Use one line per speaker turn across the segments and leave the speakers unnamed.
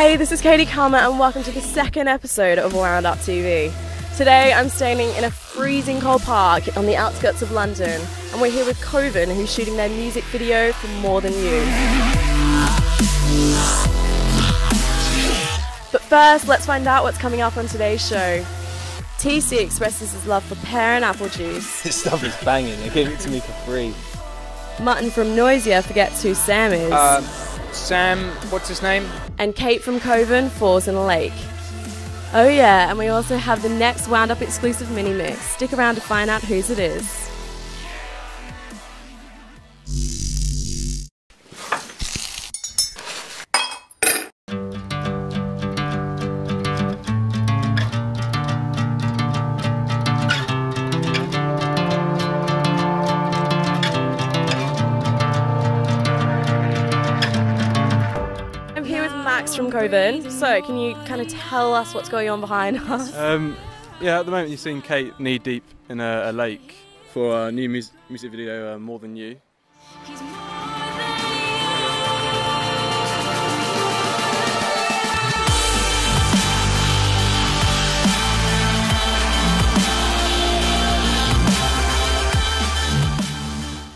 Hey, this is Katie Calmer and welcome to the second episode of wounduptv. Today I'm standing in a freezing cold park on the outskirts of London and we're here with Koven, who's shooting their music video for More Than You. But first, let's find out what's coming up on today's show. TC expresses his love for pear and apple juice.
This stuff is banging, they gave it to me for free.
Mutton from Noisia forgets who Sam is.
Sam, what's his name?
And Kate from Koven falls in a lake. Oh yeah, and we also have the next Wound Up exclusive mini mix. Stick around to find out whose it is. From Koven. So, can you kind of tell us what's going on behind us?
Yeah, at the moment you're seeing Kate knee deep in a lake for a new music video, More Than You.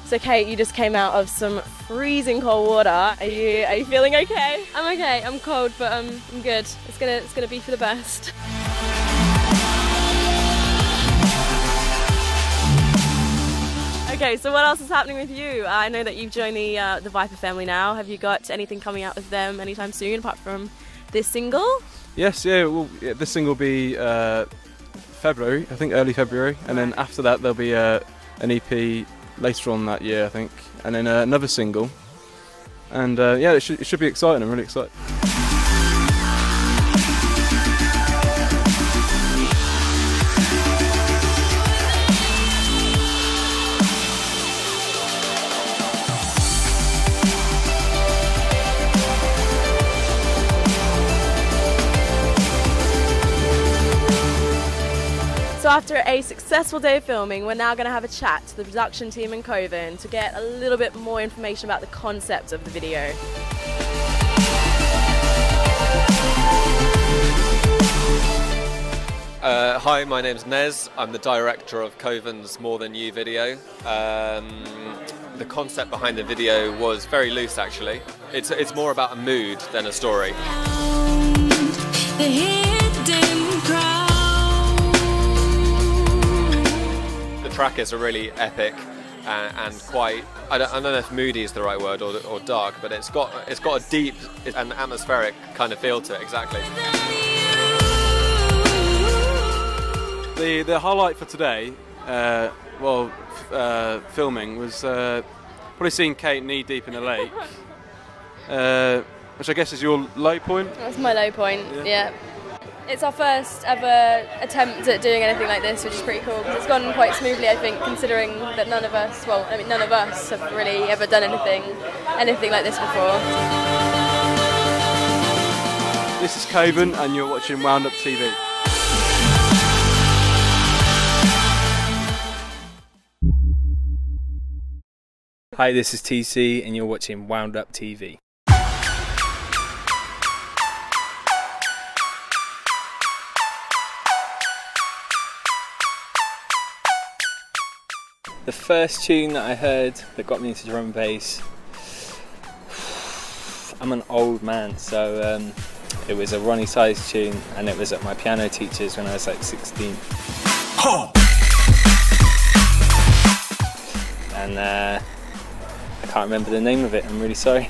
So Kate, you just came out of some freezing cold water. Are you feeling okay?
I'm okay. I'm cold, but I'm good. It's gonna be for the best.
Okay, so what else is happening with you? I know that you've joined the Viper family now. Have you got anything coming out with them anytime soon, apart from this single?
Yes, this single will be February, I think early February, and then after that there'll be an EP later on that year, I think, and then another single, and yeah, it should be exciting. I'm really excited.
So after a successful day of filming, we're now going to have a chat to the production team in Koven to get a little bit more information about the concept of the video.
Hi, my name's Nez. I'm the director of Koven's More Than You video. The concept behind the video was very loose, actually. It's more about a mood than a story. The track is a really epic and quite, I don't know if moody is the right word or dark, but it's got a deep and atmospheric kind of feel to it, exactly.
The highlight for today, filming, was probably seeing Kate knee deep in a lake, which I guess is your low point?
That's my low point, yeah. It's our first ever attempt at doing anything like this, which is pretty cool. It's gone quite smoothly, I think, considering that none of us have really ever done anything like this before.
This is Koven and you're watching wounduptv.
Hi, this is TC and you're watching wounduptv. The first tune that I heard that got me into drum and bass, I'm an old man, so it was a Ronnie Size tune, and it was at my piano teacher's when I was like 16. And I can't remember the name of it, I'm really sorry.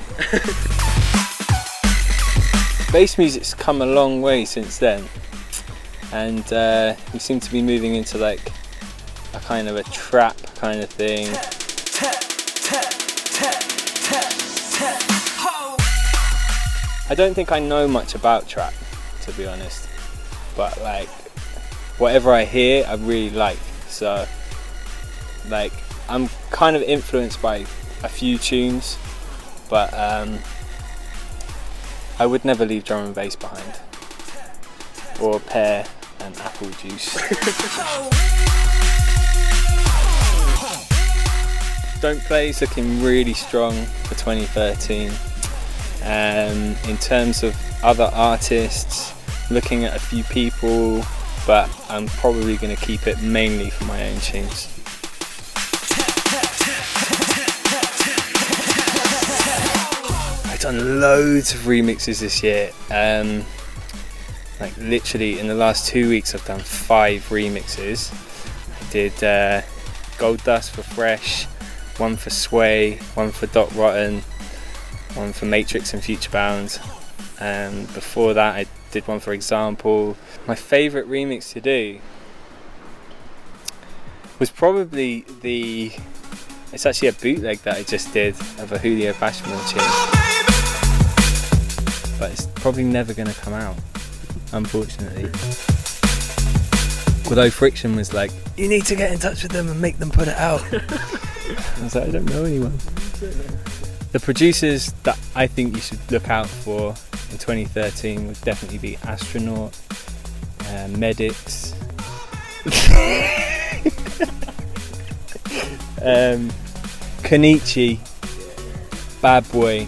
Bass music's come a long way since then, and we seem to be moving into like a kind of a trap kind of thing. I don't think I know much about trap, to be honest, but like whatever I hear I really like, so like I'm kind of influenced by a few tunes, but I would never leave drum and bass behind, or pear and apple juice. Don't Play is looking really strong for 2013. In terms of other artists, looking at a few people, but I'm probably going to keep it mainly for my own tunes. I've done loads of remixes this year. Like literally in the last 2 weeks I've done 5 remixes. I did Gold Dust for Fresh, one for Sway, one for Doc Rotten, one for Matrix and Future Bound, and before that I did one for Example. My favourite remix to do was probably it's actually a bootleg that I just did of a Julio Bashman tune, but it's probably never going to come out, unfortunately. Although Friction was like, you need to get in touch with them and make them put it out. I was like, I don't know anyone. The producers that I think you should look out for in 2013 would definitely be Astronaut, Medics, Kenichi, Bad Boy.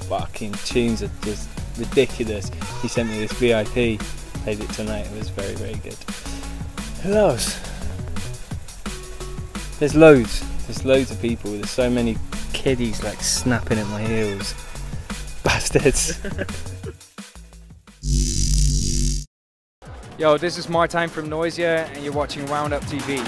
Fucking tunes are just ridiculous. He sent me this VIP, played it tonight, it was very, very good. Who else? There's loads of people, there's so many kiddies like snapping at my heels. Bastards.
Yo, this is Martijn from Noisia and you're watching wounduptv.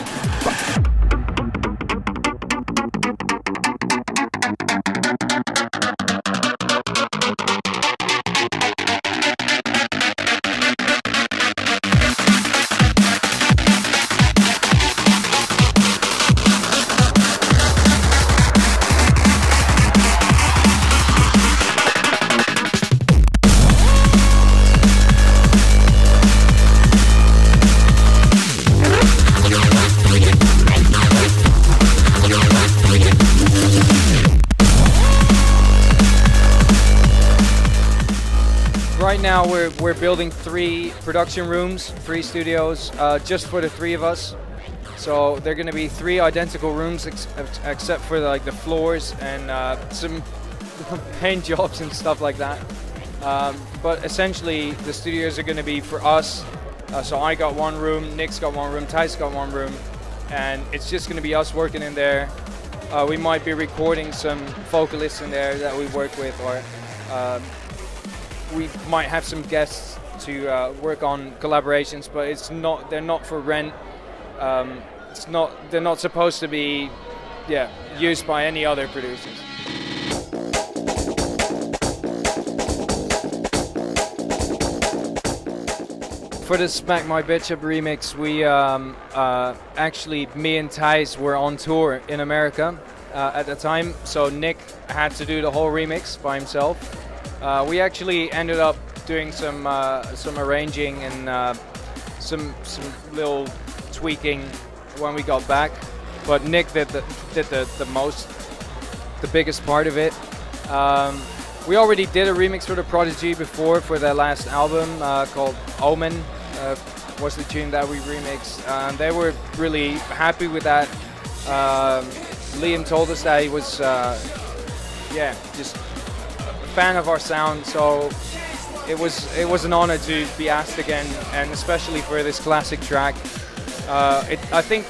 Right now we're building 3 production rooms, 3 studios, just for the 3 of us. So they're going to be 3 identical rooms except for like the floors and some paint jobs and stuff like that. But essentially the studios are going to be for us. So I got 1 room, Nick's got 1 room, Ty's got 1 room, and it's just going to be us working in there. We might be recording some vocalists in there that we work with, or we might have some guests to work on collaborations, but they're not for rent. They're not supposed to be used by any other producers. For the Smack My Bitch Up remix, we actually, me and Thijs were on tour in America at the time, so Nick had to do the whole remix by himself. We actually ended up doing some arranging and some little tweaking when we got back, but Nick did the biggest part of it. We already did a remix for the Prodigy before for their last album called Omen. Was the tune that we remixed, and they were really happy with that. Liam told us that he was just fan of our sound, so it was an honor to be asked again, and especially for this classic track. I think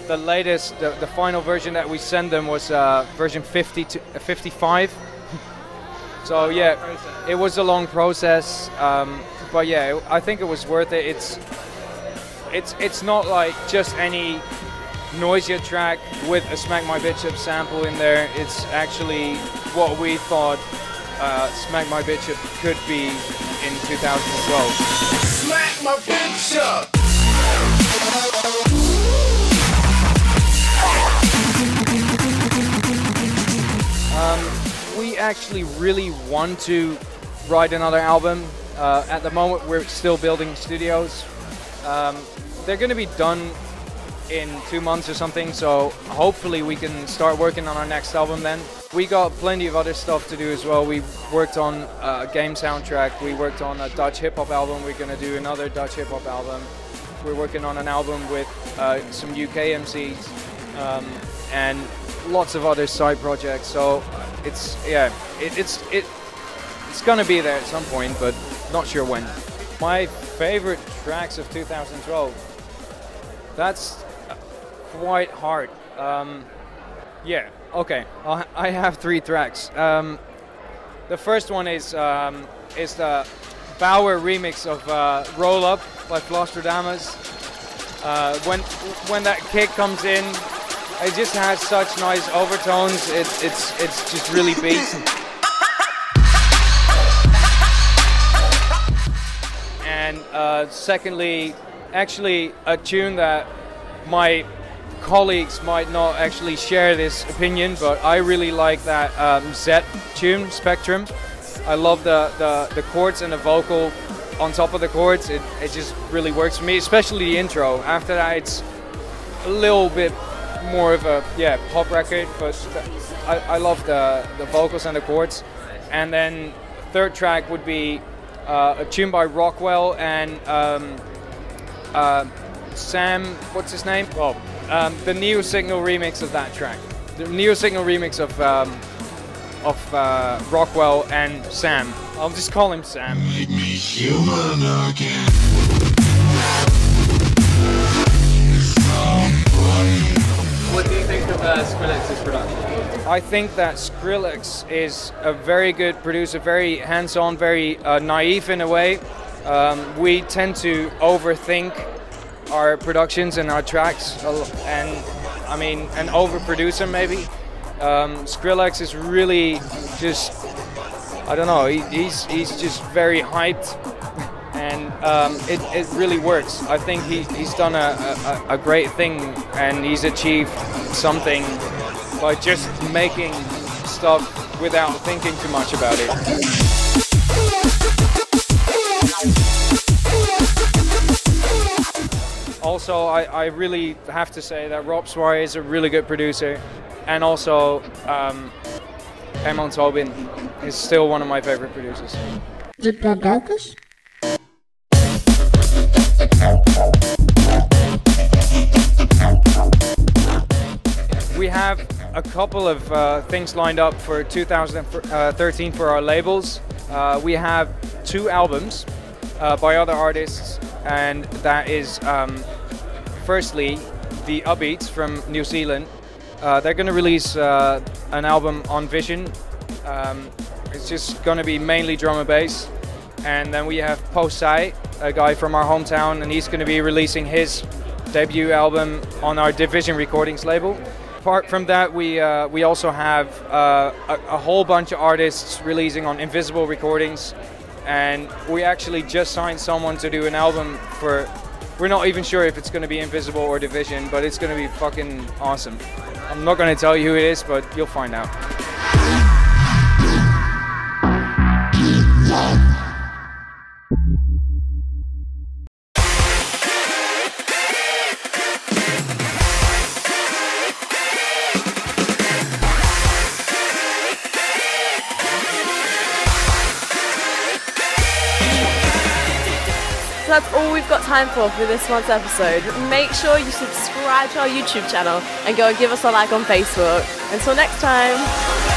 the latest, the final version that we sent them was version 55. So yeah, it was a long process, but yeah, I think it was worth it. It's not like just any Noisia track with a Smack My Bitch Up sample in there. It's actually what we thought Smack My Bitch Up could be in 2012. Smack my bitch up! We actually really want to write another album. At the moment we're still building studios. They're going to be done in 2 months or something, so hopefully we can start working on our next album then. We got plenty of other stuff to do as well. We worked on a game soundtrack, we worked on a Dutch hip-hop album, we're going to do another Dutch hip-hop album. We're working on an album with some UK MCs and lots of other side projects, so it's gonna be there at some point, but not sure when. My favorite tracks of 2012. That's quite hard. Yeah. Okay. I have 3 tracks. The first one is the Bauer remix of "Roll Up" by Flostradamus. When that kick comes in, it just has such nice overtones. It's just really beats. And secondly, actually a tune that my colleagues might not actually share this opinion, but I really like that Z tune, Spectrum. I love the chords and the vocal on top of the chords. It just really works for me, especially the intro. After that, it's a little bit more of a pop record, but I love the vocals and the chords. And then third track would be a tune by Rockwell and Sam, what's his name? Well, the Neo Signal remix of that track. The Neo Signal remix of Rockwell and Sam. I'll just call him Sam.
Make me human again.
What do you think of Skrillex's production?
I think that Skrillex is a very good producer, very hands-on, very naive in a way. We tend to overthink our productions and our tracks, and I mean, an overproducer maybe. Skrillex is really just, I don't know, he's just very hyped, and it really works. I think he's done a great thing, and he's achieved something by just making stuff without thinking too much about it. Also, I really have to say that Rob Swire is a really good producer, and also Herman Tobin is still one of my favorite producers. We have a couple of things lined up for 2013 for our labels. We have 2 albums by other artists, and that is firstly the Upbeats from New Zealand. They're going to release an album on Vision. It's just going to be mainly drum and bass. And then we have Posai, a guy from our hometown, and he's going to be releasing his debut album on our Division Recordings label. Apart from that, we also have a whole bunch of artists releasing on Invisible Recordings, and we actually just signed someone to do an album for, we're not even sure if it's going to be Invisible or Division, but it's going to be fucking awesome. I'm not going to tell you who it is, but you'll find out.
So that's all we've got time for this month's episode. Make sure you subscribe to our YouTube channel and go and give us a like on Facebook. Until next time.